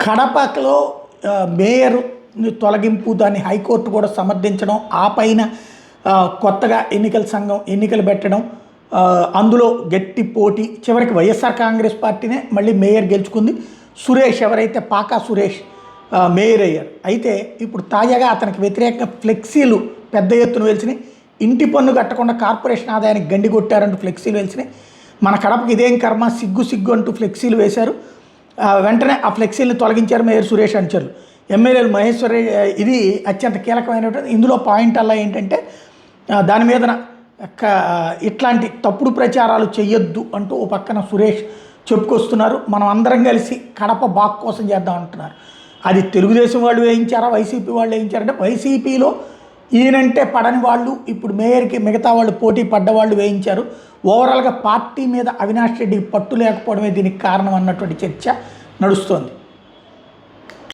కడపలో మేయర్ని తొలగింపు దాన్ని హైకోర్టు కూడా సమర్థించడం, ఆ పైన కొత్తగా ఎన్నికల సంఘం ఎన్నికలు పెట్టడం, అందులో గట్టి పోటీ, చివరికి వైఎస్ఆర్ కాంగ్రెస్ పార్టీనే మళ్ళీ మేయర్ గెలుచుకుంది. సురేష్ ఎవరైతే పాకా సురేష్ మేయర్ అయ్యారు. అయితే ఇప్పుడు తాజాగా అతనికి వ్యతిరేకంగా ఫ్లెక్సీలు పెద్ద ఎత్తున వెలిసినాయి. ఇంటి పన్ను కట్టకుండా కార్పొరేషన్ ఆదాయానికి గండి కొట్టారంటూ ఫ్లెక్సీలు వెలిసినాయి. మన కడపకి ఇదేం కర్మ, సిగ్గు సిగ్గు అంటూ ఫ్లెక్సీలు వేశారు. వెంటనే ఆ ఫ్లెక్సీలను తొలగించారు మేయర్ సురేష్ అనుచరులు. ఎమ్మెల్యేలు మహేశ్వరి, ఇది అత్యంత కీలకమైనటువంటి. ఇందులో పాయింట్ అలా ఏంటంటే దాని మీద ఇట్లాంటి తప్పుడు ప్రచారాలు చెయ్యొద్దు అంటూ ఓ పక్కన సురేష్ చెప్పుకొస్తున్నారు. మనం అందరం కలిసి కడప బాక్ కోసం చేద్దాం అంటున్నారు. అది తెలుగుదేశం వాళ్ళు వేయించారా, వైసీపీ వాళ్ళు వేయించారంటే వైసీపీలో ఈయనంటే పడని వాళ్ళు ఇప్పుడు మేయర్కి మిగతా వాళ్ళు పోటీ పడ్డవాళ్ళు వేయించారు. ఓవరాల్గా పార్టీ మీద అవినాష్ రెడ్డికి పట్టు లేకపోవడమే దీనికి కారణం అన్నటువంటి చర్చ నడుస్తోంది.